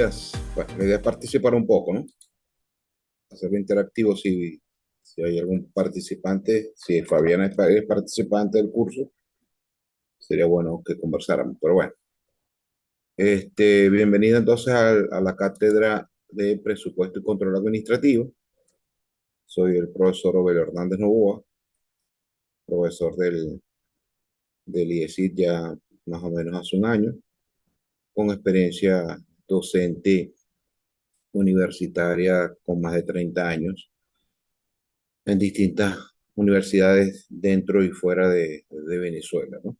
días. Bueno, la idea es participar un poco, ¿no? Hacerlo interactivo si hay algún participante, si Fabiana es participante del curso, sería bueno que conversáramos. Pero bueno, bienvenida entonces a la cátedra de Presupuesto y Control Administrativo. Soy el profesor Obel Hernández Novoa, profesor del IESIT ya más o menos hace un año, con experiencia docente universitaria con más de 30 años en distintas universidades dentro y fuera de Venezuela, ¿no?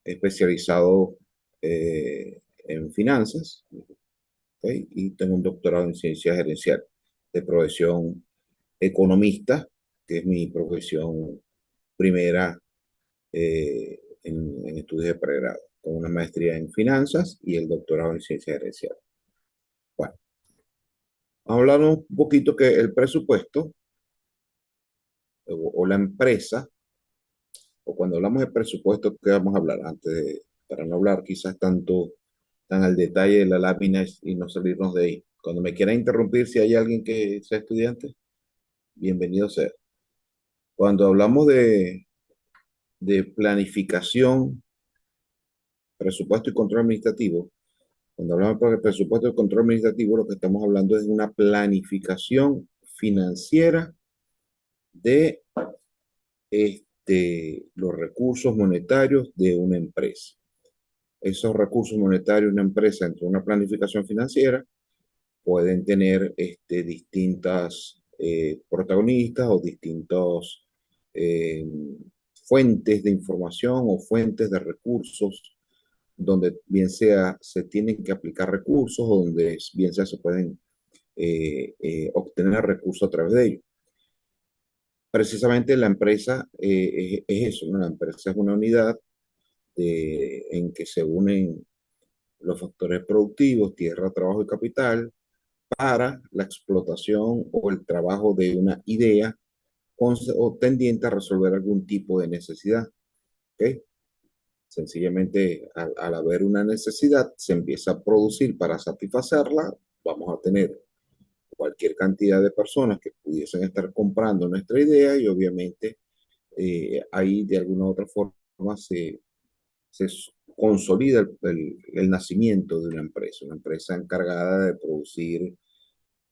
Especializado en finanzas, ¿ok? Y tengo un doctorado en ciencia gerencial de profesión economista, que es mi profesión primera en estudios de pregrado, con una maestría en finanzas y el doctorado en ciencia gerencial. Bueno, vamos a hablar un poquito que el presupuesto o la empresa, o cuando hablamos de presupuesto, ¿qué vamos a hablar antes para no hablar quizás tan al detalle de la lámina y no salirnos de ahí? Cuando me quieran interrumpir, si hay alguien que sea estudiante, bienvenido sea. Cuando hablamos de planificación, presupuesto y control administrativo, cuando hablamos de presupuesto y control administrativo, lo que estamos hablando es de una planificación financiera de los recursos monetarios de una empresa. Esos recursos monetarios de una empresa entre una planificación financiera pueden tener distintas protagonistas o distintos eh, fuentes de información o fuentes de recursos, donde bien sea se tienen que aplicar recursos o donde bien sea se pueden obtener recursos a través de ellos. Precisamente la empresa es eso, ¿no? La empresa es una unidad en que se unen los factores productivos, tierra, trabajo y capital, para la explotación o el trabajo de una idea o tendiente a resolver algún tipo de necesidad. ¿Okay? Sencillamente, al haber una necesidad, se empieza a producir para satisfacerla. Vamos a tener cualquier cantidad de personas que pudiesen estar comprando nuestra idea y obviamente ahí de alguna u otra forma se consolida el nacimiento de una empresa encargada de producir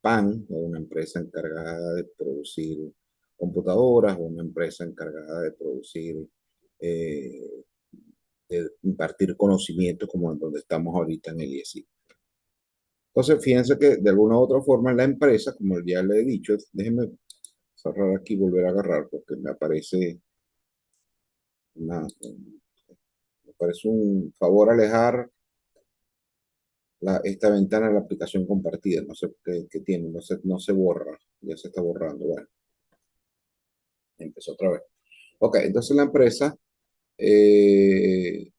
pan, o una empresa encargada de producir computadoras, o una empresa encargada de producir, eh, de impartir conocimiento como en donde estamos ahorita en el IESI. Entonces, fíjense que de alguna u otra forma la empresa, como ya le he dicho, déjenme cerrar aquí y volver a agarrar porque me parece un favor alejar esta ventana de la aplicación compartida. No sé qué tiene, no se borra, ya se está borrando. Bueno, empezó otra vez. Ok, entonces la empresa, eh,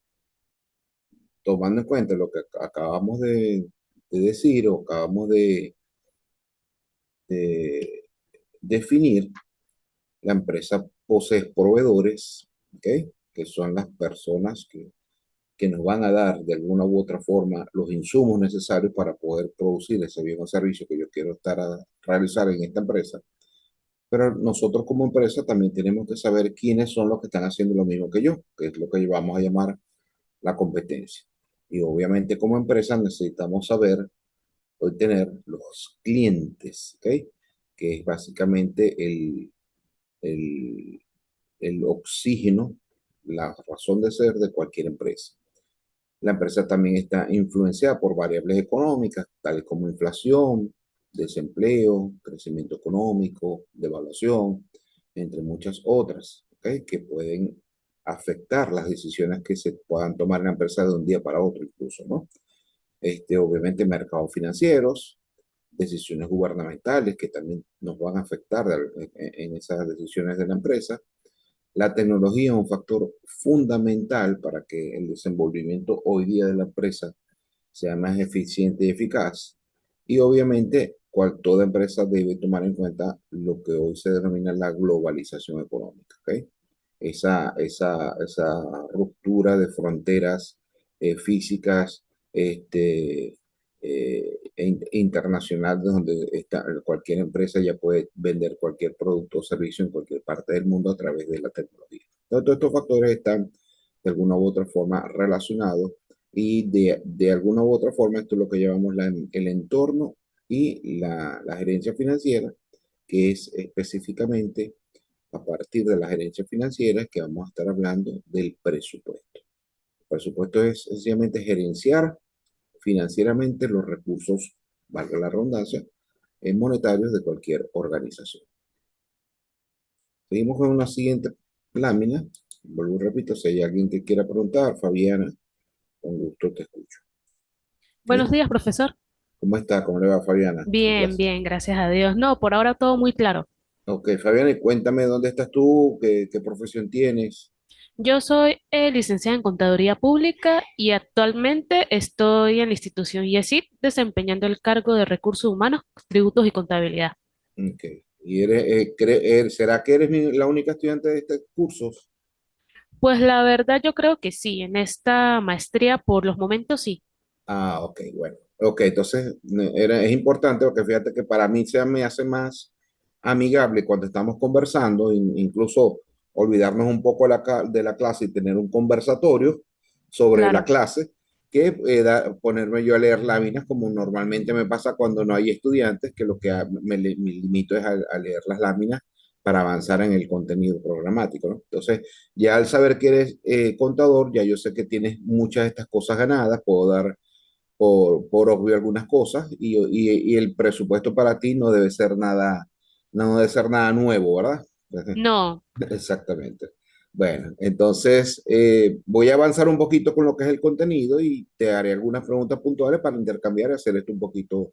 tomando en cuenta lo que acabamos de decir o acabamos de definir, la empresa posee proveedores, ¿ok? Que son las personas que nos van a dar de alguna u otra forma los insumos necesarios para poder producir ese bien o servicio que yo quiero realizar en esta empresa. Pero nosotros como empresa también tenemos que saber quiénes son los que están haciendo lo mismo que yo, que es lo que vamos a llamar la competencia. Y obviamente como empresa necesitamos saber o tener los clientes, ¿ok? Que es básicamente el, el oxígeno, la razón de ser de cualquier empresa. La empresa también está influenciada por variables económicas, tales como inflación, desempleo, crecimiento económico, devaluación, entre muchas otras, ¿okay? Que pueden afectar las decisiones que se puedan tomar en la empresa de un día para otro incluso, ¿no? Obviamente mercados financieros, decisiones gubernamentales que también nos van a afectar en esas decisiones de la empresa. La tecnología es un factor fundamental para que el desenvolvimiento hoy día de la empresa sea más eficiente y eficaz. Y obviamente, toda empresa debe tomar en cuenta lo que hoy se denomina la globalización económica. ¿Okay? Esa ruptura de fronteras físicas, este, internacional donde cualquier empresa ya puede vender cualquier producto o servicio en cualquier parte del mundo a través de la tecnología. Entonces, todos estos factores están de alguna u otra forma relacionados y de alguna u otra forma esto es lo que llamamos el entorno y la gerencia financiera, que es específicamente a partir de la gerencia financiera que vamos a estar hablando del presupuesto. El presupuesto es sencillamente gerenciar financieramente los recursos, valga la redundancia, monetarios de cualquier organización. Seguimos con una siguiente lámina. Vuelvo y repito, si hay alguien que quiera preguntar, Fabiana, con gusto te escucho. Buenos ¿Ok? días, profesor. ¿Cómo está? ¿Cómo le va, Fabiana? Un Bien, placer. bien, gracias a Dios. No, por ahora todo muy claro. Ok, Fabiana, y cuéntame dónde estás tú, qué profesión tienes. Yo soy licenciada en Contaduría Pública y actualmente estoy en la institución YESID desempeñando el cargo de Recursos Humanos, Tributos y Contabilidad. Ok. ¿Y será que eres la única estudiante de este curso? Pues la verdad yo creo que sí, en esta maestría por los momentos sí. Ah, ok, bueno. Ok, entonces es importante porque fíjate que para mí me hace más amigable cuando estamos conversando, incluso olvidarnos un poco de la clase y tener un conversatorio sobre la Claro. clase, que ponerme yo a leer láminas como normalmente me pasa cuando no hay estudiantes, que lo que me limito es a leer las láminas para avanzar en el contenido programático, ¿no? Entonces, ya al saber que eres contador, ya yo sé que tienes muchas de estas cosas ganadas, puedo dar por obvio algunas cosas y el presupuesto para ti no debe ser nada, no debe ser nada nuevo, ¿verdad? No, Exactamente. Bueno, entonces voy a avanzar un poquito con lo que es el contenido y te haré algunas preguntas puntuales para intercambiar y hacer esto un poquito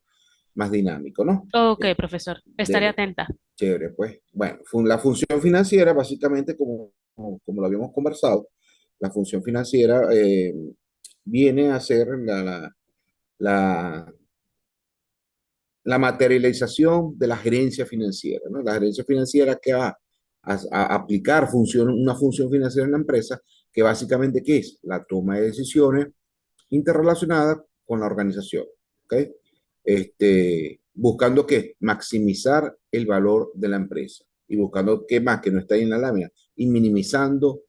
más dinámico, ¿no? ok, profesor, estaré Dele, atenta. chévere, pues. Bueno, la función financiera, básicamente, como lo habíamos conversado, la función financiera viene a ser la, la materialización de la gerencia financiera, ¿no? La gerencia financiera que va a aplicar una función financiera en la empresa, que básicamente ¿qué es? La toma de decisiones interrelacionadas con la organización, ¿ok? Buscando qué? Maximizar el valor de la empresa y buscando qué más que no está ahí en la lámina y minimizando,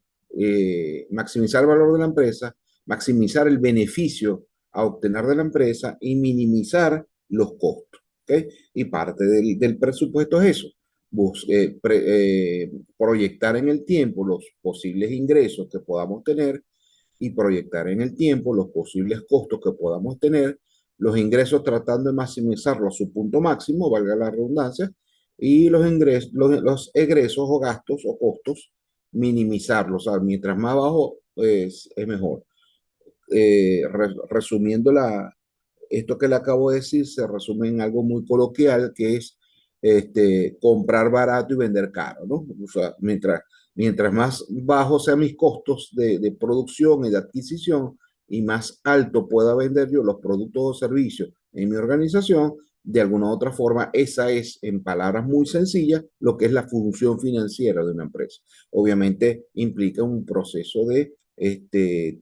maximizar el valor de la empresa, maximizar el beneficio a obtener de la empresa y minimizar los costos. ¿Okay? Y parte del presupuesto es eso, proyectar en el tiempo los posibles ingresos que podamos tener y proyectar en el tiempo los posibles costos que podamos tener, los ingresos tratando de maximizarlos a su punto máximo, valga la redundancia, y los egresos o gastos o costos, minimizarlos. O sea, mientras más bajo es mejor. Resumiendo esto que le acabo de decir se resume en algo muy coloquial que es comprar barato y vender caro, ¿no? O sea, mientras más bajos sean mis costos de producción y de adquisición y más alto pueda vender yo los productos o servicios en mi organización, de alguna u otra forma, esa es, en palabras muy sencillas, lo que es la función financiera de una empresa. Obviamente implica un proceso de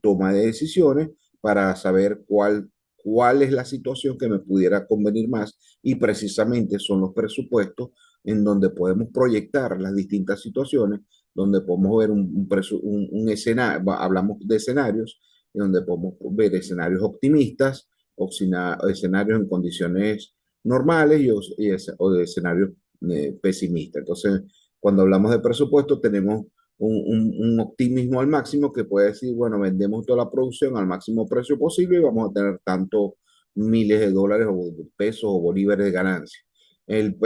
toma de decisiones para saber cuál es la situación que me pudiera convenir más y precisamente son los presupuestos en donde podemos proyectar las distintas situaciones, donde podemos ver un escenario, hablamos de escenarios, en donde podemos ver escenarios optimistas, escenarios en condiciones normales o de escenarios pesimistas. Entonces, cuando hablamos de presupuesto, tenemos un optimismo al máximo que puede decir, bueno, vendemos toda la producción al máximo precio posible y vamos a tener tantos miles de dólares o pesos o bolívares de ganancia. En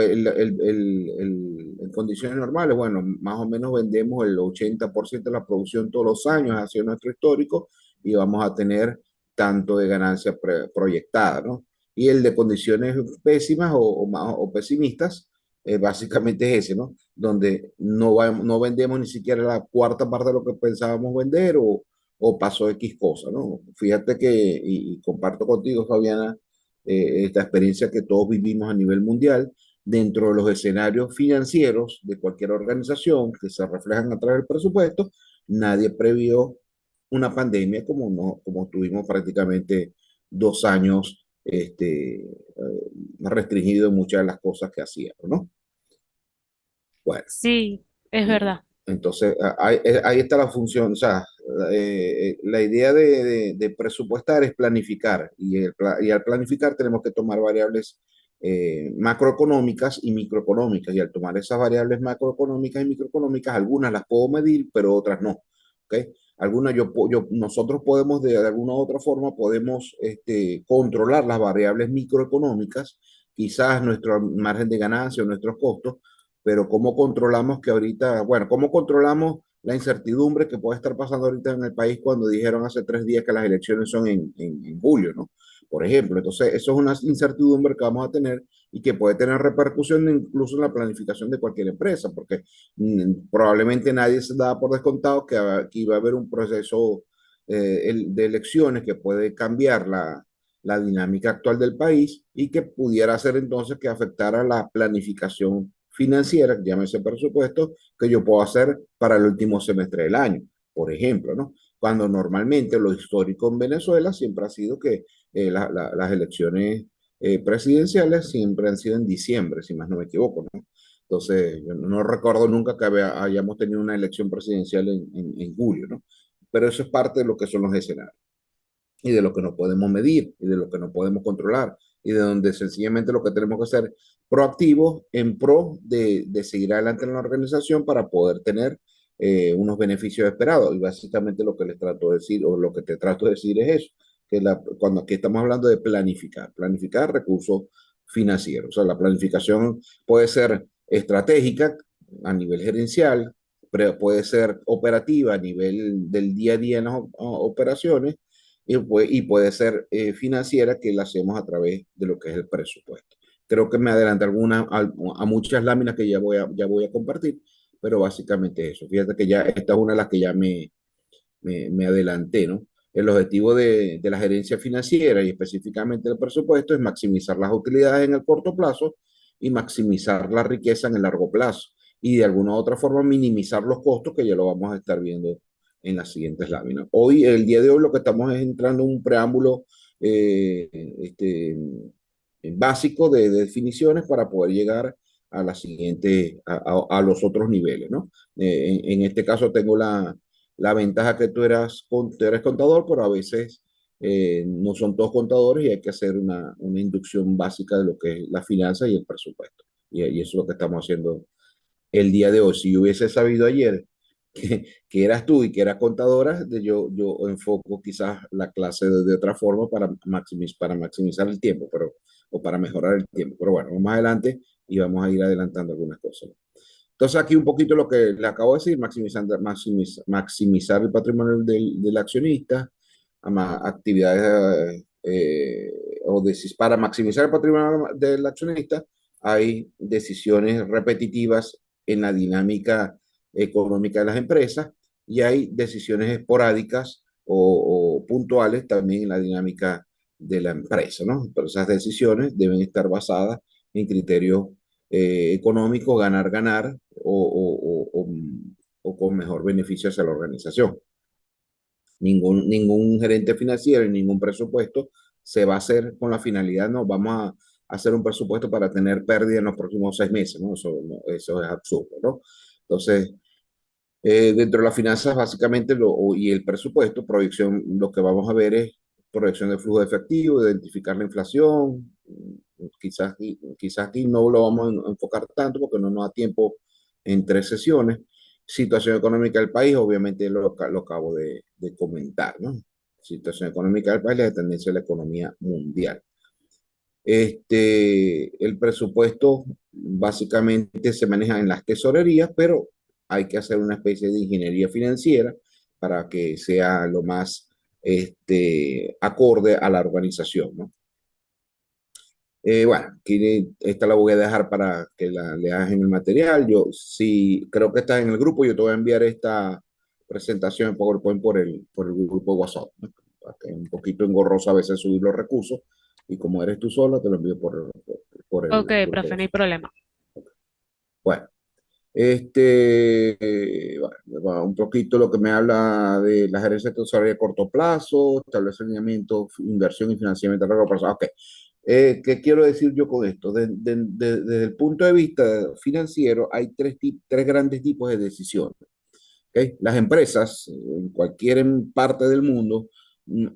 condiciones normales, bueno, más o menos vendemos el 80% de la producción todos los años, hacia nuestro histórico, y vamos a tener tanto de ganancia proyectada, ¿no? Y el de condiciones pésimas o pesimistas, básicamente es ese, ¿no? Donde no vendemos ni siquiera la cuarta parte de lo que pensábamos vender o pasó X cosa, ¿no? Fíjate que, y comparto contigo, Fabiana, esta experiencia que todos vivimos a nivel mundial, dentro de los escenarios financieros de cualquier organización que se reflejan a través del presupuesto, nadie previó una pandemia como, no, como tuvimos prácticamente 2 años restringido en muchas de las cosas que hacía, ¿no? Bueno, Sí, es eh, verdad. entonces ahí está la función, o sea, la idea de presupuestar es planificar y al planificar tenemos que tomar variables macroeconómicas y microeconómicas y al tomar esas variables macroeconómicas y microeconómicas, algunas las puedo medir, pero otras no, ¿ok? Algunas nosotros podemos de alguna u otra forma podemos controlar las variables microeconómicas, quizás nuestro margen de ganancia o nuestros costos, pero ¿cómo controlamos que ahorita, bueno, cómo controlamos la incertidumbre que puede estar pasando ahorita en el país cuando dijeron hace 3 días que las elecciones son en julio, ¿no? Por ejemplo, entonces eso es una incertidumbre que vamos a tener y que puede tener repercusión incluso en la planificación de cualquier empresa, porque probablemente nadie se da por descontado que iba a haber un proceso de elecciones que puede cambiar la dinámica actual del país y que pudiera hacer entonces que afectara la planificación financiera, llámese presupuesto, que yo puedo hacer para el último semestre del año, por ejemplo, ¿no? Cuando normalmente lo histórico en Venezuela siempre ha sido que las elecciones presidenciales siempre han sido en diciembre, si más no me equivoco, ¿no? Entonces, yo no recuerdo nunca que hayamos tenido una elección presidencial en julio, ¿no? Pero eso es parte de lo que son los escenarios y de lo que no podemos medir y de lo que no podemos controlar y de donde sencillamente lo que tenemos que ser proactivos en pro de seguir adelante en la organización para poder tener unos beneficios esperados. Y básicamente lo que les trato de decir o lo que te trato de decir es eso, que cuando aquí estamos hablando de planificar recursos financieros. O sea, la planificación puede ser estratégica a nivel gerencial, pero puede ser operativa a nivel del día a día en las operaciones y puede ser financiera que la hacemos a través de lo que es el presupuesto. Creo que me adelanté a muchas láminas que ya voy a compartir, pero básicamente eso. Fíjate que ya esta es una de las que ya me adelanté, ¿no? El objetivo de la gerencia financiera y específicamente del presupuesto es maximizar las utilidades en el corto plazo y maximizar la riqueza en el largo plazo y de alguna u otra forma minimizar los costos que ya lo vamos a estar viendo en las siguientes láminas. Hoy, el día de hoy, lo que estamos es entrando en un preámbulo eh, este, básico de definiciones para poder llegar a la siguiente, a los otros niveles, ¿no? En este caso tengo la ventaja que tú eres contador, pero a veces no son todos contadores y hay que hacer una inducción básica de lo que es la finanza y el presupuesto. Y eso es lo que estamos haciendo el día de hoy. Si yo hubiese sabido ayer que eras tú y que eras contadora, yo enfoco quizás la clase de otra forma para maximizar el tiempo, o para mejorar el tiempo. Pero bueno, vamos adelante y vamos a ir adelantando algunas cosas. Entonces aquí un poquito lo que le acabo de decir, maximizar el patrimonio del accionista, actividades para maximizar el patrimonio del accionista hay decisiones repetitivas en la dinámica económica de las empresas y hay decisiones esporádicas o puntuales también en la dinámica de la empresa, ¿no? Pero esas decisiones deben estar basadas en criterios económicos, ganar, ganar o con mejor beneficio hacia la organización. Ningún gerente financiero y ningún presupuesto se va a hacer con la finalidad, no, vamos a hacer un presupuesto para tener pérdida en los próximos 6 meses, ¿no? Eso es absurdo, ¿no? Entonces, dentro de las finanzas, básicamente, y el presupuesto, proyección, lo que vamos a ver es proyección de flujo de efectivo, identificar la inflación. Quizás aquí no lo vamos a enfocar tanto porque no nos da tiempo en 3 sesiones. Situación económica del país, obviamente lo acabo de comentar, ¿no? Situación económica del país, la tendencia de la economía mundial. El presupuesto básicamente se maneja en las tesorerías, pero hay que hacer una especie de ingeniería financiera para que sea lo más acorde a la organización, ¿no? Bueno, aquí esta la voy a dejar para que la leas en el material. Yo, si creo que estás en el grupo, yo te voy a enviar esta presentación en PowerPoint por el grupo de WhatsApp, ¿no? Que es un poquito engorroso a veces subir los recursos y como eres tú sola, te lo envío por el Ok, grupo profe, de no hay WhatsApp. problema. Bueno. Bueno, un poquito lo que me habla de la gerencia de tesorería de corto plazo, establecer lineamiento, inversión y financiamiento a largo plazo. Ok. ¿Qué quiero decir yo con esto? Desde el punto de vista financiero, hay tres grandes tipos de decisiones. ¿Ok? Las empresas, en cualquier parte del mundo,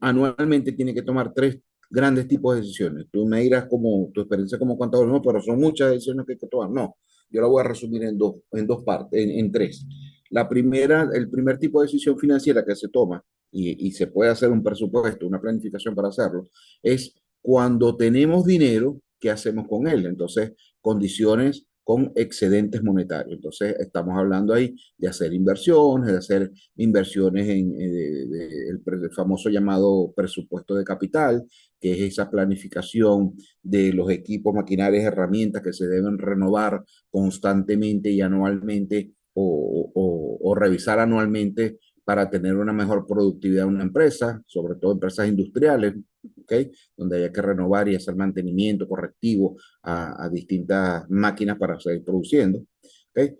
anualmente tienen que tomar tres grandes tipos de decisiones. Tú me dirás como tu experiencia como contador, no, pero son muchas decisiones que hay que tomar. No, yo la voy a resumir en dos partes, en tres. La primera, el primer tipo de decisión financiera que se toma, y se puede hacer un presupuesto, una planificación para hacerlo, es cuando tenemos dinero, ¿qué hacemos con él? Entonces, condiciones con excedentes monetarios. Entonces, estamos hablando ahí de hacer inversiones, de hacer inversiones el famoso llamado presupuesto de capital, que es esa planificación de los equipos, maquinarias, herramientas que se deben renovar constantemente y anualmente o revisar anualmente para tener una mejor productividad en una empresa, sobre todo empresas industriales, ¿okay? Donde haya que renovar y hacer mantenimiento correctivo a distintas máquinas para seguir produciendo. ¿Okay?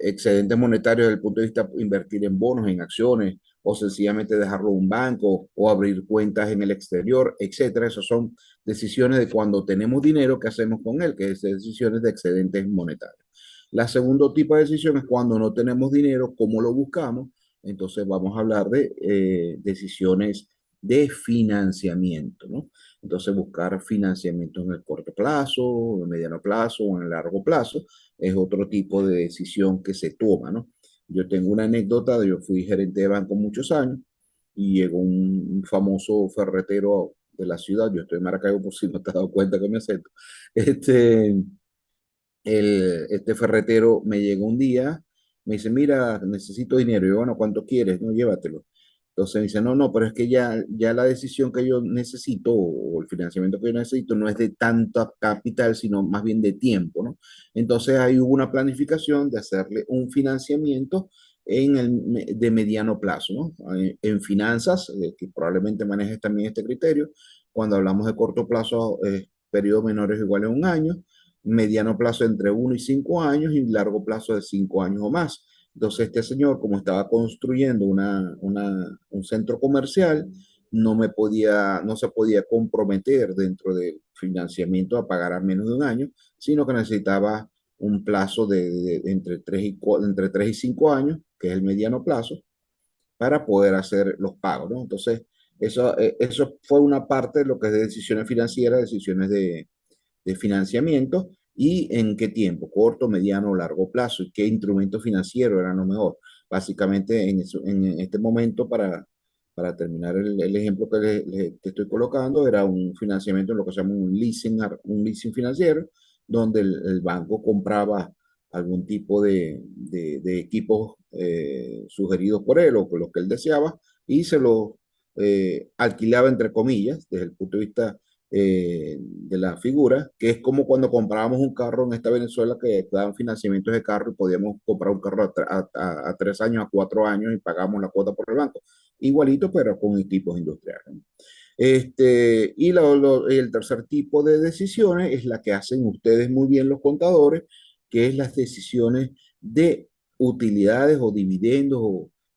Excedentes monetarios desde el punto de vista de invertir en bonos, en acciones, o sencillamente dejarlo en un banco, o abrir cuentas en el exterior, etcétera. Esas son decisiones de cuando tenemos dinero, ¿qué hacemos con él? Que es decisiones de excedentes monetarios. La segundo tipo de decisión es cuando no tenemos dinero, ¿cómo lo buscamos? Entonces vamos a hablar de decisiones de financiamiento, ¿no? Entonces buscar financiamiento en el corto plazo, en el mediano plazo o en el largo plazo es otro tipo de decisión que se toma, ¿no? Yo tengo una anécdota, yo fui gerente de banco muchos años y llegó un famoso ferretero de la ciudad, yo estoy en Maracaibo por si no te has dado cuenta que me acepto, este, este ferretero me llegó un día, me dice, mira, necesito dinero. Y yo, bueno, ¿cuánto quieres? No, llévatelo. Entonces me dice, no, no, pero es que ya la decisión que yo necesito o el financiamiento que yo necesito no es de tanta capital, sino más bien de tiempo, ¿no? Entonces ahí hubo una planificación de hacerle un financiamiento de mediano plazo, ¿no? En finanzas, que probablemente manejes también este criterio, cuando hablamos de corto plazo, periodos menores o iguales a un año, mediano plazo entre 1 y 5 años y largo plazo de 5 años o más. Entonces, este señor, como estaba construyendo un centro comercial, no se podía comprometer dentro del financiamiento a pagar a menos de un año, sino que necesitaba un plazo entre 3 y 5 años, que es el mediano plazo, para poder hacer los pagos, ¿no? Entonces, eso fue una parte de lo que es de decisiones financieras, decisiones de financiamiento y en qué tiempo, corto, mediano o largo plazo, y qué instrumento financiero era lo mejor. Básicamente, en este momento, para terminar el ejemplo que estoy colocando, era un financiamiento en lo que se llama un leasing financiero, donde el banco compraba algún tipo de equipos sugeridos por él o por los que él deseaba y se los alquilaba entre comillas desde el punto de vista de la figura, que es como cuando comprábamos un carro en esta Venezuela que daban financiamientos de carro y podíamos comprar un carro a 3 años, a 4 años y pagamos la cuota por el banco. Igualito, pero con equipos industriales, ¿no? El tercer tipo de decisiones es la que hacen ustedes muy bien los contadores, que es las decisiones de utilidades o dividendos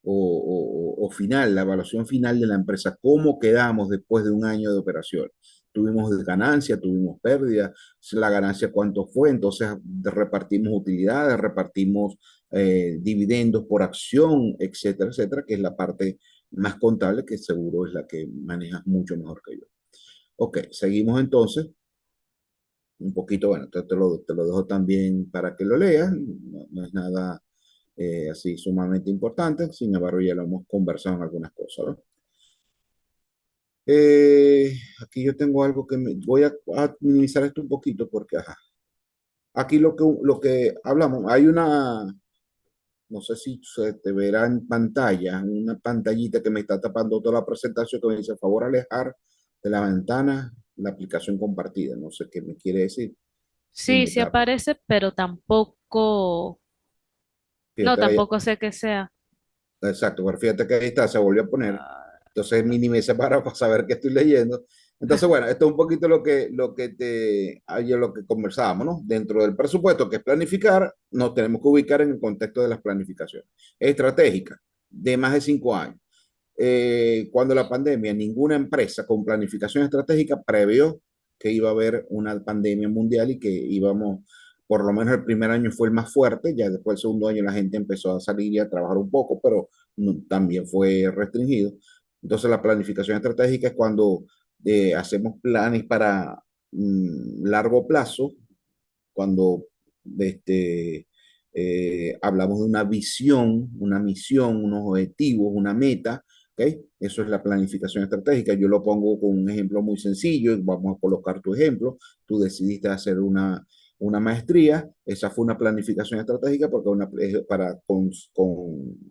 o final, la evaluación final de la empresa, cómo quedamos después de un año de operación. Tuvimos ganancia, tuvimos pérdida, la ganancia cuánto fue, entonces repartimos utilidades, repartimos dividendos por acción, etcétera, etcétera, que es la parte más contable, que seguro es la que manejas mucho mejor que yo. Ok, seguimos entonces. Un poquito, bueno, te lo dejo también para que lo leas. No, no es nada así sumamente importante, sin embargo ya lo hemos conversado en algunas cosas, ¿no? Aquí yo tengo algo voy a minimizar esto un poquito porque, ajá, aquí lo que hablamos, hay no sé si se te verá en pantalla, una pantallita que me está tapando toda la presentación que me dice, favor alejar de la ventana la aplicación compartida. No sé qué me quiere decir si Sí, me sí tapa. aparece, pero tampoco, no, Fíjate, tampoco sé qué sea. exacto, pero fíjate que ahí está, se volvió a poner. Ah, Entonces minimiza para saber que estoy leyendo. Entonces, bueno, esto es un poquito lo que conversábamos, ¿no? Dentro del presupuesto, que es planificar, nos tenemos que ubicar en el contexto de las planificaciones estratégicas de más de 5 años. Cuando la pandemia, ninguna empresa con planificación estratégica previó que iba a haber una pandemia mundial y que íbamos, por lo menos el primer año fue el más fuerte, ya después el segundo año la gente empezó a salir y a trabajar un poco, pero también fue restringido. Entonces la planificación estratégica es cuando hacemos planes para largo plazo, cuando este, hablamos de una visión, una misión, unos objetivos, una meta, ¿ok? Eso es la planificación estratégica. Yo lo pongo con un ejemplo muy sencillo, vamos a colocar tu ejemplo. Tú decidiste hacer una maestría, esa fue una planificación estratégica porque para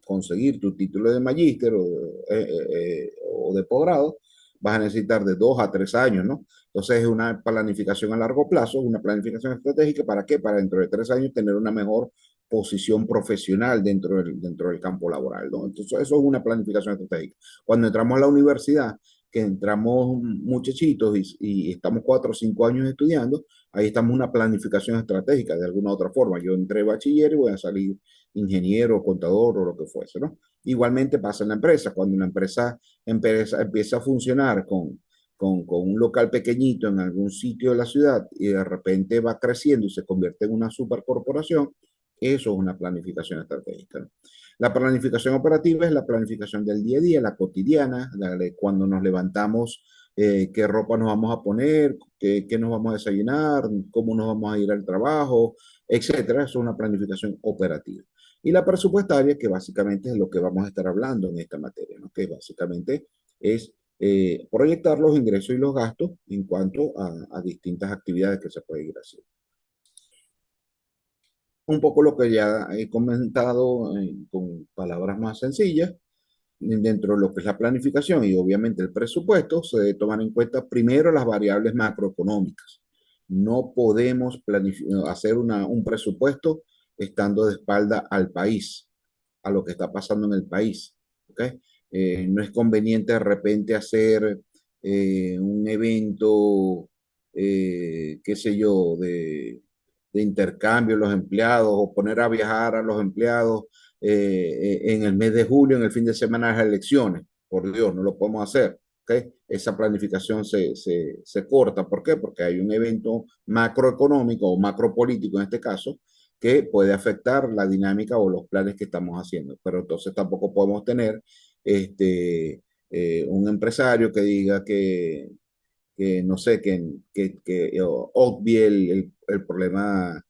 conseguir tu título de magíster o de posgrado, vas a necesitar de 2 a 3 años, ¿no? Entonces es una planificación a largo plazo, una planificación estratégica. ¿Para qué? Para dentro de 3 años tener una mejor posición profesional dentro del campo laboral, ¿no? Entonces eso es una planificación estratégica. Cuando entramos a la universidad, que entramos muchachitos y estamos 4 o 5 años estudiando, ahí estamos en una planificación estratégica de alguna otra forma. Yo entré bachiller y voy a salir ingeniero, contador o lo que fuese, ¿no? Igualmente pasa en la empresa. Cuando una empieza a funcionar con un local pequeñito en algún sitio de la ciudad y de repente va creciendo y se convierte en una supercorporación, eso es una planificación estratégica, ¿no? La planificación operativa es la planificación del día a día, la cotidiana, la de cuando nos levantamos, qué ropa nos vamos a poner, qué nos vamos a desayunar, cómo nos vamos a ir al trabajo, etcétera. Eso es una planificación operativa. Y la presupuestaria, que básicamente es lo que vamos a estar hablando en esta materia, ¿no? Que básicamente es proyectar los ingresos y los gastos en cuanto a distintas actividades que se pueden ir haciendo. Un poco lo que ya he comentado con palabras más sencillas, dentro de lo que es la planificación y obviamente el presupuesto, se debe tomar en cuenta primero las variables macroeconómicas. No podemos hacer un presupuesto estando de espalda al país, a lo que está pasando en el país. ¿Okay? No es conveniente de repente hacer un evento, qué sé yo, de intercambio de los empleados o poner a viajar a los empleados en el mes de julio, en el fin de semana de las elecciones. Por Dios, no lo podemos hacer. ¿Okay? Esa planificación se corta. ¿Por qué? Porque hay un evento macroeconómico o macropolítico en este caso que puede afectar la dinámica o los planes que estamos haciendo. Pero entonces tampoco podemos tener un empresario que diga que no sé, que obvie el problema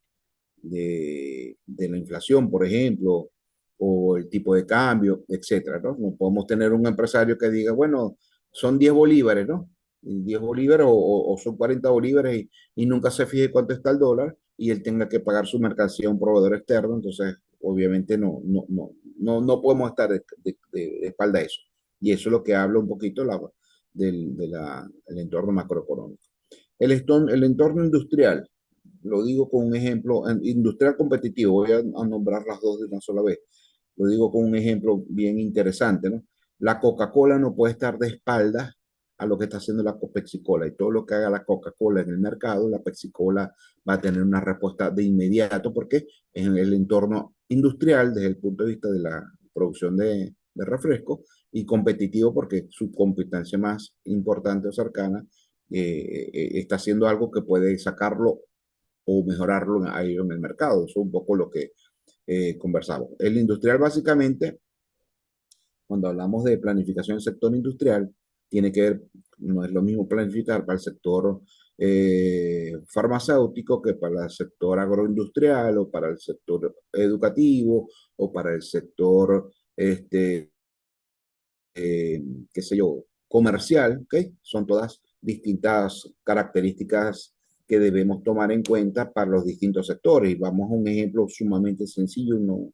de la inflación, por ejemplo, o el tipo de cambio, etcétera, ¿no? No podemos tener un empresario que diga, bueno, son 10 bolívares, ¿no? Y 10 bolívares o son 40 bolívares y nunca se fije cuánto está el dólar y él tenga que pagar su mercancía a un proveedor externo, entonces obviamente no podemos estar de espalda a eso. Y eso es lo que habla un poquito del entorno macroeconómico. El entorno industrial, lo digo con un ejemplo, industrial competitivo, voy a nombrar las dos de una sola vez. Lo digo con un ejemplo bien interesante, ¿no? La Coca-Cola no puede estar de espaldas a lo que está haciendo la Pepsi-Cola y todo lo que haga la Coca-Cola en el mercado, la Pepsi-Cola va a tener una respuesta de inmediato porque en el entorno industrial, desde el punto de vista de la producción de refresco, y competitivo porque su competencia más importante o cercana está haciendo algo que puede sacarlo o mejorarlo ahí en el mercado. Eso es un poco lo que conversamos. El industrial básicamente, cuando hablamos de planificación del sector industrial, tiene que ver, no es lo mismo planificar para el sector farmacéutico que para el sector agroindustrial o para el sector educativo o para el sector, eh, qué sé yo, comercial, ¿ok? Son todas distintas características que debemos tomar en cuenta para los distintos sectores. Y vamos a un ejemplo sumamente sencillo, no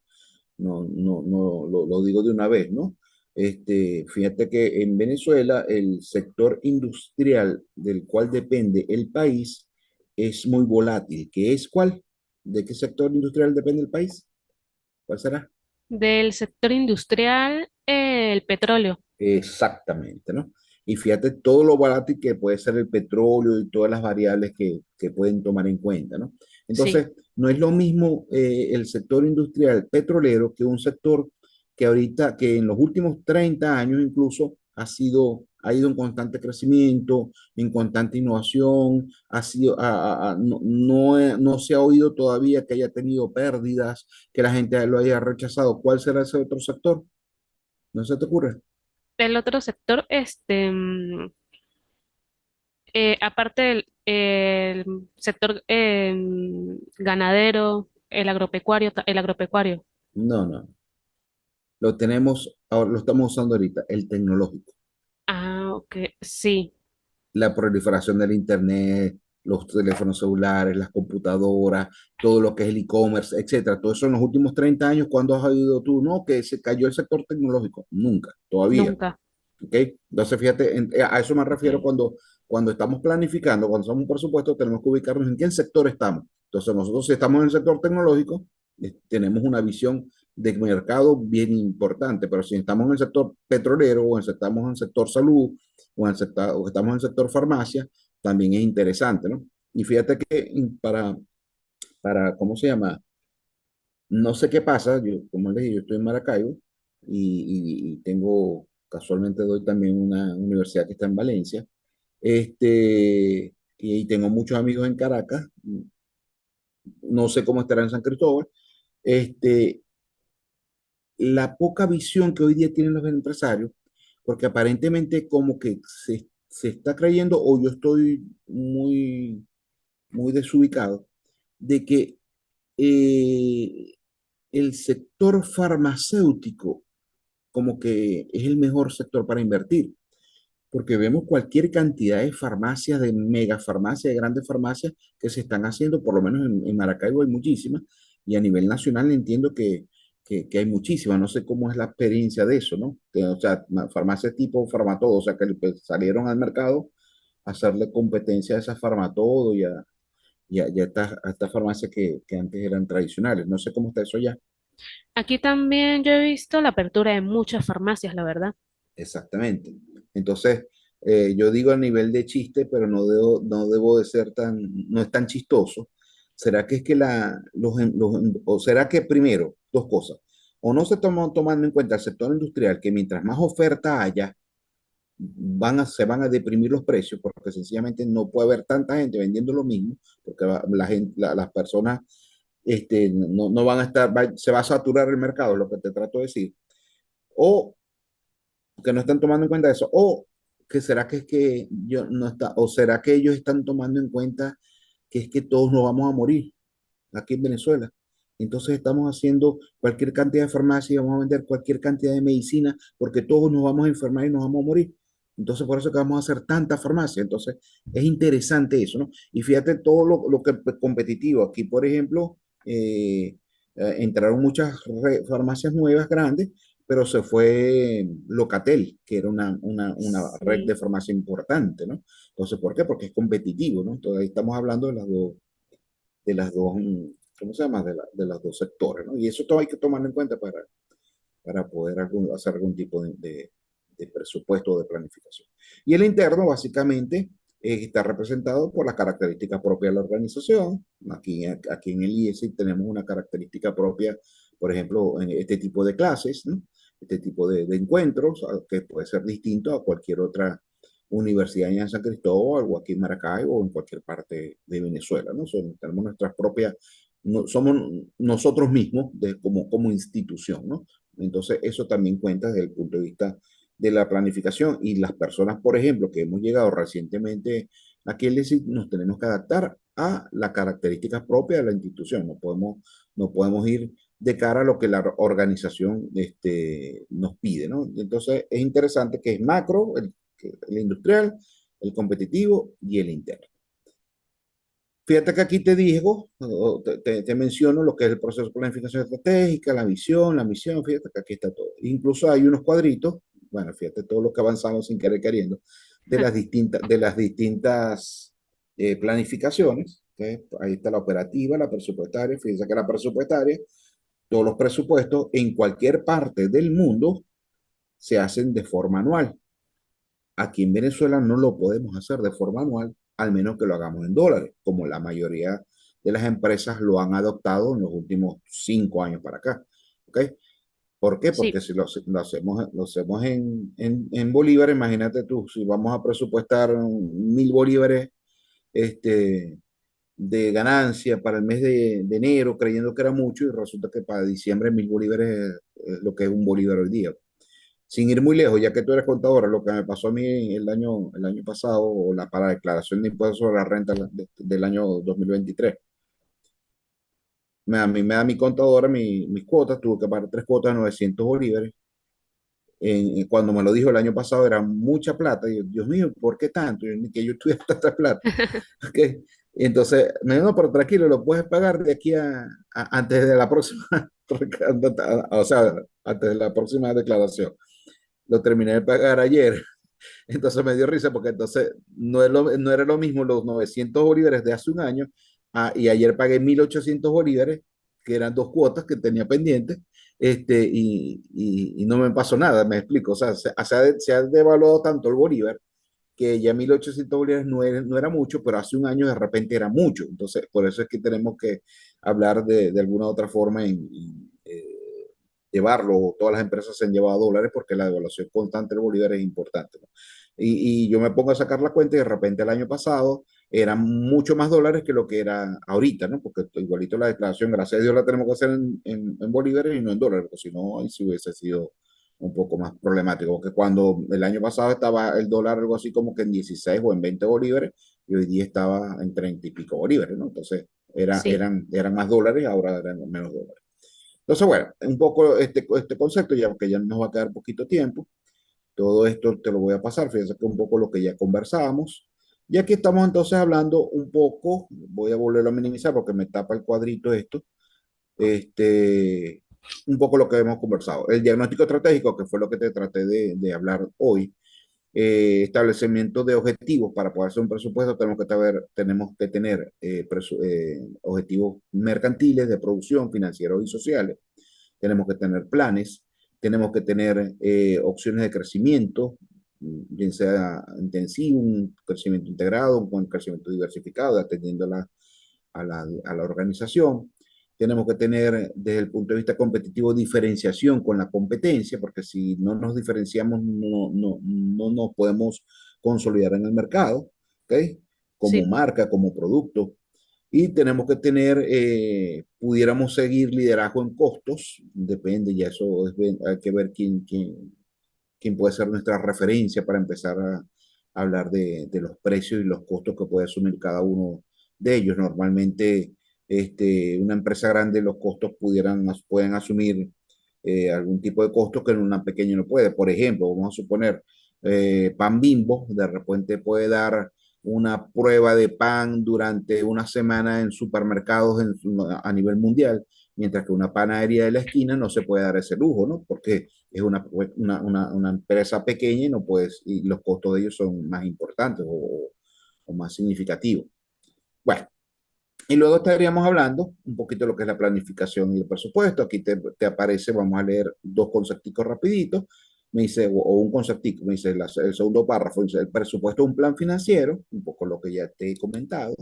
lo digo de una vez, ¿no? Fíjate que en Venezuela el sector industrial del cual depende el país es muy volátil. ¿Qué es cuál? ¿De qué sector industrial depende el país? ¿Cuál será? Del sector industrial, el petróleo. Exactamente, ¿no? Y fíjate todo lo volátil que puede ser el petróleo y todas las variables que pueden tomar en cuenta, ¿no? Sí. Entonces, no es lo mismo el sector industrial petrolero que un sector que ahorita, que en los últimos 30 años incluso ha ido en constante crecimiento, en constante innovación, no se ha oído todavía que haya tenido pérdidas, que la gente lo haya rechazado. ¿Cuál será ese otro sector? ¿No se te ocurre? El otro sector, aparte del el sector ganadero, el agropecuario, el agropecuario. No, no. Lo tenemos, ahora lo estamos usando ahorita, el tecnológico. Ah, ok, sí, La proliferación del Internet, los teléfonos celulares, las computadoras, todo lo que es el e-commerce, etcétera. Todo eso en los últimos 30 años, ¿cuándo has oído tú? No, que se cayó el sector tecnológico. Nunca, todavía. nunca. ¿Ok? Entonces, fíjate, a eso me refiero Ok. cuando estamos planificando, cuando hacemos un presupuesto, tenemos que ubicarnos en qué sector estamos. Entonces, nosotros si estamos en el sector tecnológico, tenemos una visión de mercado bien importante, pero si estamos en el sector petrolero o estamos en el sector salud o estamos en el sector farmacia, también es interesante, ¿no? Y fíjate que ¿cómo se llama? No sé qué pasa, yo, como les dije, yo estoy en Maracaibo y tengo, casualmente doy también una universidad que está en Valencia, y tengo muchos amigos en Caracas, no sé cómo estará en San Cristóbal, este, la poca visión que hoy día tienen los empresarios, porque aparentemente como que se está creyendo, o yo estoy muy desubicado, de que eh, el sector farmacéutico como que es el mejor sector para invertir, porque vemos cualquier cantidad de farmacias, de mega farmacias, de grandes farmacias que se están haciendo, por lo menos en Maracaibo hay muchísimas, y a nivel nacional entiendo que hay muchísimas, no sé cómo es la experiencia de eso, ¿no? O sea, farmacias tipo Farmatodo, o sea, que pues, salieron al mercado a hacerle competencia a esas Farmatodo y a estas farmacias que antes eran tradicionales. No sé cómo está eso ya. Aquí también yo he visto la apertura de muchas farmacias, la verdad. Exactamente. Entonces, yo digo a nivel de chiste, pero no debo de ser no es tan chistoso. ¿Será que es que o será que primero, dos cosas, o no se están tomando en cuenta el sector industrial, que mientras más oferta haya, se van a deprimir los precios, porque sencillamente no puede haber tanta gente vendiendo lo mismo, porque las personas no van a estar, se va a saturar el mercado, es lo que te trato de decir. O que no están tomando en cuenta eso, o que será que es que yo no está, o será que ellos están tomando en cuenta que es que todos nos vamos a morir aquí en Venezuela. Entonces estamos haciendo cualquier cantidad de farmacia y vamos a vender cualquier cantidad de medicina porque todos nos vamos a enfermar y nos vamos a morir. Entonces por eso que vamos a hacer tanta farmacia. Entonces es interesante eso, ¿no? Y fíjate todo lo que es competitivo. Aquí, por ejemplo, entraron muchas farmacias nuevas, grandes, pero se fue Locatel, que era una red de Sí. farmacia importante, ¿no? Entonces, ¿por qué? Porque es competitivo, ¿no? Entonces ahí estamos hablando de las dos, ¿cómo se llama? De los dos sectores, ¿no? Y eso todo hay que tomarlo en cuenta para poder hacer algún tipo de presupuesto o de planificación. Y el interno, básicamente, está representado por las características propias de la organización. Aquí en el IESI tenemos una característica propia, por ejemplo, en este tipo de clases, ¿no? Este tipo de encuentros, que puede ser distinto a cualquier otra universidad en San Cristóbal o aquí en Maracaibo o en cualquier parte de Venezuela, ¿no? Tenemos nuestras propias, no, somos nosotros mismos como institución, ¿no? Entonces, eso también cuenta desde el punto de vista de la planificación y las personas, por ejemplo, que hemos llegado recientemente aquí, es decir, nos tenemos que adaptar a las características propias de la institución. No podemos ir de cara a lo que la organización nos pide, ¿no? Entonces, es interesante que es macro, el industrial, el competitivo y el interno. Fíjate que aquí te digo, o te menciono lo que es el proceso de planificación estratégica, la visión, la misión, fíjate que aquí está todo. Incluso hay unos cuadritos, bueno, fíjate todo lo que avanzamos sin querer queriendo, de las distintas planificaciones. ¿Ok? Ahí está la operativa, la presupuestaria, fíjense que la presupuestaria, todos los presupuestos en cualquier parte del mundo se hacen de forma anual. Aquí en Venezuela no lo podemos hacer de forma anual, al menos que lo hagamos en dólares, como la mayoría de las empresas lo han adoptado en los últimos 5 años para acá. ¿Ok? ¿Por qué? Sí, Porque si lo hacemos en bolívares, imagínate tú, si vamos a presupuestar 1.000 bolívares este, de ganancia para el mes de enero, creyendo que era mucho, y resulta que para diciembre 1.000 bolívares es lo que es un bolívar hoy día. Sin ir muy lejos, ya que tú eres contadora, lo que me pasó a mí el año pasado, o para la declaración de impuestos sobre la renta del año 2023, a mí me da mi contadora mis cuotas, tuve que pagar 3 cuotas de 900 bolívares. Cuando me lo dijo el año pasado era mucha plata. Y yo, Dios mío, ¿por qué tanto? Ni que yo tuviera tanta plata. ¿Ok? Y entonces, me dijo, no, pero tranquilo, lo puedes pagar de aquí antes de la próxima, o sea, antes de la próxima declaración. Lo terminé de pagar ayer. Entonces me dio risa porque entonces no era lo mismo los 900 bolívares de hace un año, y ayer pagué 1.800 bolívares, que eran 2 cuotas que tenía pendientes, y no me pasó nada, me explico. O sea, se ha devaluado tanto el bolívar que ya 1.800 bolívares no era mucho, pero hace un año de repente era mucho. Entonces, por eso es que tenemos que hablar de alguna otra forma llevarlo. Todas las empresas se han llevado dólares porque la devaluación constante del bolívar es importante, ¿no? Y yo me pongo a sacar la cuenta y de repente el año pasado eran mucho más dólares que lo que era ahorita, ¿no? Porque igualito la declaración, gracias a Dios, la tenemos que hacer en bolívares y no en dólares, porque si no, ahí sí hubiese sido un poco más problemático, porque cuando el año pasado estaba el dólar algo así como que en 16 o en 20 bolívares, y hoy día estaba en 30 y pico bolívares, ¿no? Entonces, sí, eran más dólares, ahora eran menos dólares. Entonces, bueno, un poco este concepto, ya que ya nos va a quedar poquito tiempo, todo esto te lo voy a pasar, fíjense que un poco lo que ya conversábamos. Y aquí estamos entonces hablando un poco, voy a volverlo a minimizar porque me tapa el cuadrito esto, este, un poco lo que hemos conversado. El diagnóstico estratégico, que fue lo que te traté de hablar hoy, establecimiento de objetivos. Para poder hacer un presupuesto tenemos que tener objetivos mercantiles, de producción, financieros y sociales. Tenemos que tener planes, tenemos que tener opciones de crecimiento, bien sea intensivo, un crecimiento integrado, un crecimiento diversificado, atendiendo a la organización. Tenemos que tener, desde el punto de vista competitivo, diferenciación con la competencia, porque si no nos diferenciamos, no nos podemos consolidar en el mercado, ¿ok? Como sí, marca, como producto. Y tenemos que tener, pudiéramos seguir liderazgo en costos, depende, ya eso hay que ver quién puede ser nuestra referencia para empezar a hablar de los precios y los costos que puede asumir cada uno de ellos. Normalmente, una empresa grande, los costos pueden asumir algún tipo de costos que en una pequeña no puede. Por ejemplo, vamos a suponer, Pan Bimbo de repente puede dar una prueba de pan durante una semana en supermercados a nivel mundial, mientras que una panadería de la esquina no se puede dar ese lujo, ¿no? Porque es una empresa pequeña y no puedes, y los costos de ellos son más importantes o más significativos. Bueno, y luego estaríamos hablando un poquito de lo que es la planificación y el presupuesto. Aquí te aparece, vamos a leer dos concepticos rapiditos. Me dice, o un conceptico, me dice el segundo párrafo, dice, el presupuesto es un plan financiero, un poco lo que ya te he comentado,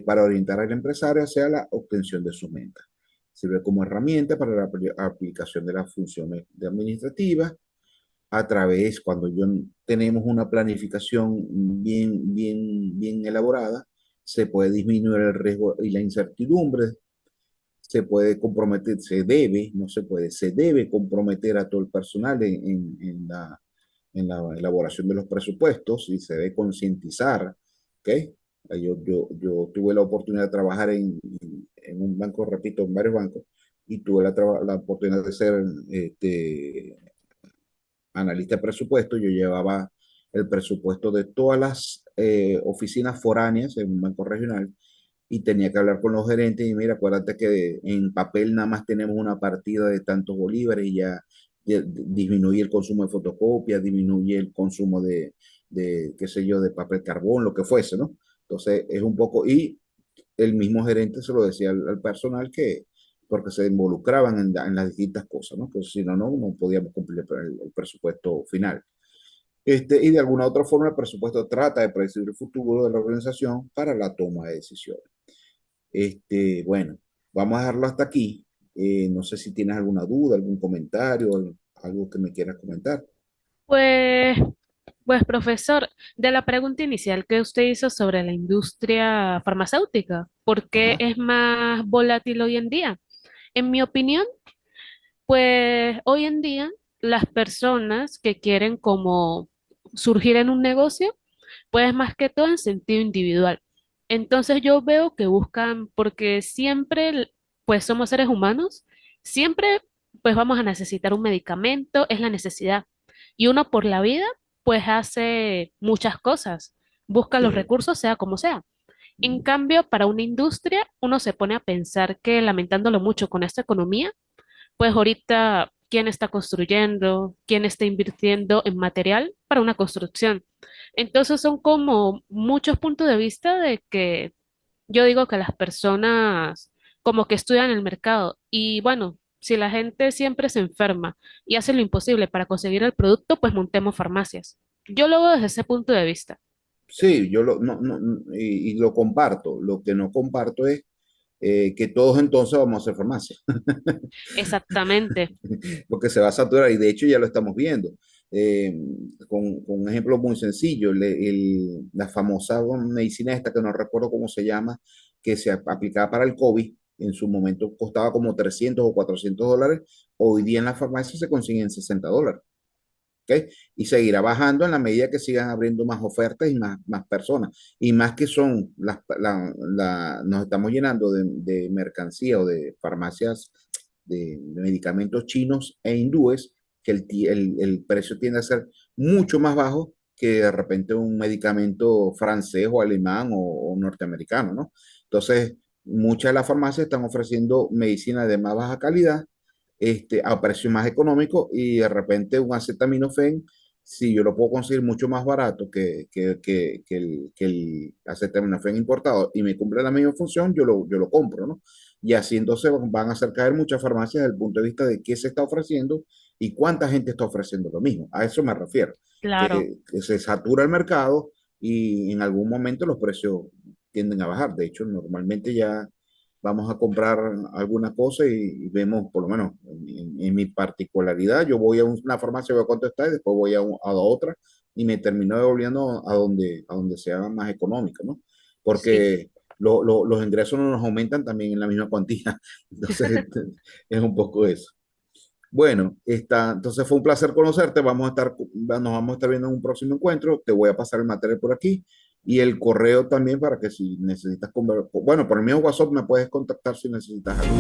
para orientar al empresario hacia la obtención de sus metas. Sirve como herramienta para la aplicación de las funciones administrativas a través, cuando tenemos una planificación bien elaborada, se puede disminuir el riesgo y la incertidumbre, se puede comprometer, no se puede, se debe comprometer a todo el personal en la elaboración de los presupuestos, y se debe concientizar, ¿ok? Yo tuve la oportunidad de trabajar en un banco, repito, en varios bancos, y tuve la oportunidad de ser analista de presupuesto. Yo llevaba el presupuesto de todas las oficinas foráneas en un banco regional, y tenía que hablar con los gerentes y mira, acuérdate que en papel nada más tenemos una partida de tantos bolívares, y ya disminuye el consumo de fotocopias, disminuye el consumo qué sé yo, de papel carbón, lo que fuese, ¿no? Entonces es un poco, y el mismo gerente se lo decía al personal, porque se involucraban en las distintas cosas, ¿no? Que si no, no podíamos cumplir el presupuesto final. Y de alguna otra forma el presupuesto trata de predecir el futuro de la organización para la toma de decisiones. Bueno, vamos a dejarlo hasta aquí. No sé si tienes alguna duda, algún comentario, algo que me quieras comentar. Pues, pues profesor, de la pregunta inicial que usted hizo sobre la industria farmacéutica, ¿por qué Ajá, es más volátil hoy en día? En mi opinión, pues hoy en día las personas que quieren como surgir en un negocio, pues más que todo en sentido individual. Entonces yo veo que buscan, porque siempre, pues somos seres humanos, siempre pues vamos a necesitar un medicamento, es la necesidad. Y uno por la vida, pues hace muchas cosas, busca los sí. recursos, sea como sea. En Ujú. cambio, para una industria, uno se pone a pensar que lamentándolo mucho con esta economía, pues ahorita, ¿quién está construyendo? ¿Quién está invirtiendo en material para una construcción? Entonces son como muchos puntos de vista de que yo digo que las personas como que estudian el mercado y bueno, si la gente siempre se enferma y hace lo imposible para conseguir el producto, pues montemos farmacias. Yo lo veo desde ese punto de vista. Sí, yo y lo comparto. Lo que no comparto es que todos entonces vamos a hacer farmacia. Exactamente. Porque se va a saturar y de hecho ya lo estamos viendo. Eh, con un ejemplo muy sencillo, la famosa medicina esta que no recuerdo cómo se llama, que se aplicaba para el COVID, en su momento costaba como 300 o $400, hoy día en la farmacia se consiguen $60. ¿Ok? Y seguirá bajando en la medida que sigan abriendo más ofertas y más personas. Y más que son, nos estamos llenando de mercancía o de farmacias de medicamentos chinos e hindúes, que el precio tiende a ser mucho más bajo que de repente un medicamento francés o alemán o norteamericano, ¿no? Entonces, muchas de las farmacias están ofreciendo medicina de más baja calidad a precio más económico y de repente un acetaminofén, si yo lo puedo conseguir mucho más barato que el acetaminofén importado y me cumple la misma función, yo lo compro, ¿no? Y así entonces van a hacer caer muchas farmacias desde el punto de vista de qué se está ofreciendo y cuánta gente está ofreciendo lo mismo. A eso me refiero, Claro. que se satura el mercado y en algún momento los precios tienden a bajar. De hecho, normalmente ya vamos a comprar alguna cosa y vemos, por lo menos en mi particularidad, yo voy a una farmacia, veo cuánto está y después voy a otra y me termino devolviendo a donde sea más económico, ¿no? Sí. Porque los ingresos no nos aumentan también en la misma cuantía. Entonces, es un poco eso. Bueno, entonces fue un placer conocerte. Nos vamos a estar viendo en un próximo encuentro. Te voy a pasar el material por aquí y el correo también para que si necesitas bueno, por el mismo WhatsApp me puedes contactar si necesitas algo.